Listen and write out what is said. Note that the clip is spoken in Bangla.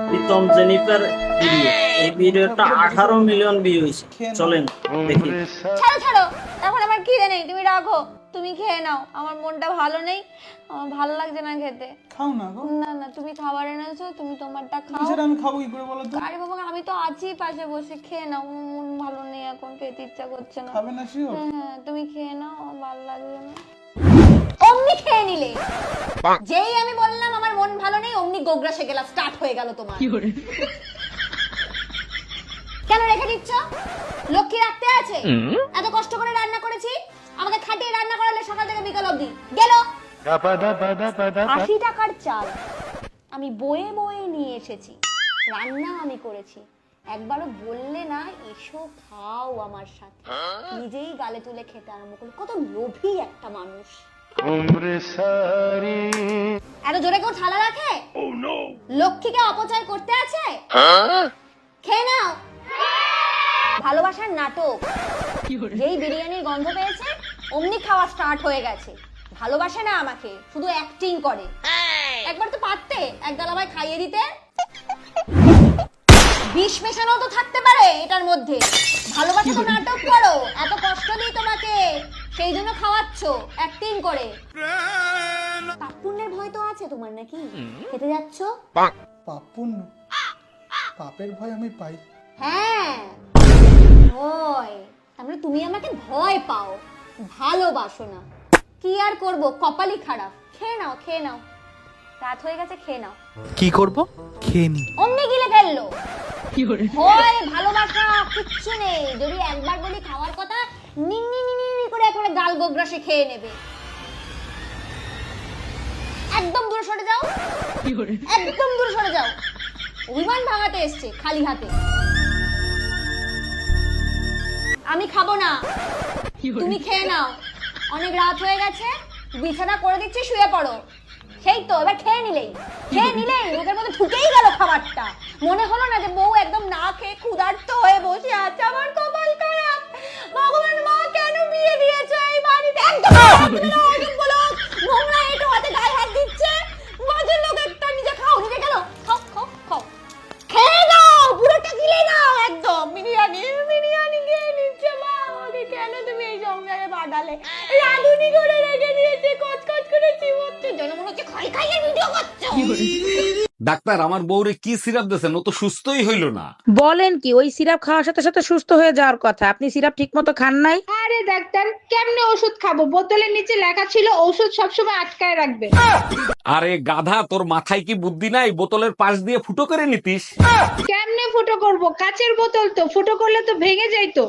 Pritam Jennifer video. এই ভিডিওটা 18 মিলিয়ন ভিউ হয়েছে। চলেন দেখি। ছাড়ো ছাড়ো, এখন আমার খিদে নেই, তুমি রাখো, তুমি খেয়ে নাও। আমার মনটা ভালো নেই, আমার ভালো লাগছে না খেতে। খাও না গো। না না, তুমি খাবার এনেছো, তুমি তোমারটা খাও। সেটা আমি খাবো কি করে বলো তো? আরে বাবা, আমি তো আছি পাশে বসে, খেয়ে নাও। আমার মন ভালো নেই এখন, খেতে ইচ্ছা করছে না। খাবে না শিওর? হ্যাঁ, তুমি খেয়ে নাও, আমার ভালো লাগছে না। অমনি খেয়ে নিলে, যেই আমি বললাম আমার মন ভালো নেই, অমনি গোগ্রাসে গেলা স্টার্ট হয়ে গেল তোমার। কেন রেখে দিচ্ছ? লক্ষ্মী রাখতে আছে? এত কষ্ট করে রান্না করেছি, আমাকে খাটিয়ে রান্না করালে সকাল থেকে বিকাল অবধি গেল। 80 টাকার চাল আমি বয়ে বয়ে নিয়ে এসেছি, রান্না আমি করেছি, একবারও বললে না এসো খাও আমার সাথে। নিজেই গালে তুলে খেতে আরম্ভ করলো। কত লোভী একটা মানুষ। এত জোরে কেউ থালা রাখে? লক্ষ্মীকে অপচয় করতে আছে? খেয়ে নাও। ভালোবাসার নাটক। যেই বিরিয়ানির গন্ধ পেয়েছে অমনি খাওয়া স্টার্ট হয়ে গেছে। ভালোবাসে না আমাকে, শুধু অ্যাক্টিং করে। একবার তো পারতে এক গাল আমায় খাইয়ে দিতে। বিষ মেশানো তো থাকতে পারে এটার মধ্যে। ভালোবাসা তো নাটক করো, এত কষ্ট দিই তোমাকে, সেই জন্য খাওয়াচ্ছ অ্যাক্টিং করে। পাপ পুণ্যের ভয় তো আছে তোমার নাকি? খেতে যাচ্ছ? পাপ পুণ্য? পাপের ভয় আমি পাই। হ্যাঁ, ভয়। তাহলে তুমি আমাকে ভয় পাও, ভালোবাসো না। কি আর করব, কপালই খারাপ। খেয়ে নাও, খেয়ে নাও, রাত হয়ে গেছে, খেয়ে নাও। কি করব? খেয়ে নি। অমনি গিলে ফেললো। ভয় ভালোবাসা কিচ্ছু নেই। যদি একবার বলি খাওয়ার কথা, নিনি নিনি করে একেবারে গাল গোগ্রাসে খেয়ে নেবে। একদম দূরে সরে যাও, একদম দূরে সরে যাও। অভিমান ভাঙাতে এসছে খালি হাতে। আমি খাবো না, তুমি খেয়ে নাও। অনেক রাত হয়ে গেছে, বিছানা করে দিচ্ছি, শুয়ে পড়ো। সেই তো, এবার খেয়ে নিলেই মুখের মধ্যে ঢুকেই গেল খাবারটা। মনে হলো না যে বউ একদম না খেয়ে ক্ষুধার্ত হয়ে বসে আছে। আমার কপাল খারাপ। ভগবান, মা কেন বিয়ে দিয়েছে এই বাড়িতে? একদম নোংরা এঁটো হাতে গায়ে হাত দিচ্ছে। বাজে লোক একটা। নিজে খাও, নিজে গেল। খাও খাও খাও, খেয়ে নাও, পুরোটা গিলে নাও একদম। বিরিয়ানি বিরিয়ানি খেয়ে নিচ্ছে মা। আমাকে কেন তুমি এই সংসারে পাঠালে? রাঁধুনি করে রেখে দিয়েছে, কচকচ করে চিবোচ্ছে, যেন মনে হচ্ছে খাই খাইয়ে ভিডিও করছো। ডাক্তার, আমার বউরে কি সিরাপ দিয়েছেন? ও তো সুস্থই হইল না। বলেন কি, ওই সিরাপ খাওয়ার সাথে সাথে সুস্থ হয়ে যাওয়ার কথা। আপনি সিরাপ ঠিক মতো খান নাই। আরে ডাক্তার, কেমনে ওষুধ খাবো? বোতলের নিচে লেখা ছিল ওষুধ সবসময় আটকায় রাখবে। আরে গাধা, তোর মাথায় কি বুদ্ধি নাই? বোতলের পাশ দিয়ে ফুটো করে নিতিস। কেমনে ফুটো করব? কাচের বোতল তো, ফুটো করলে তো ভেঙে যাইতো।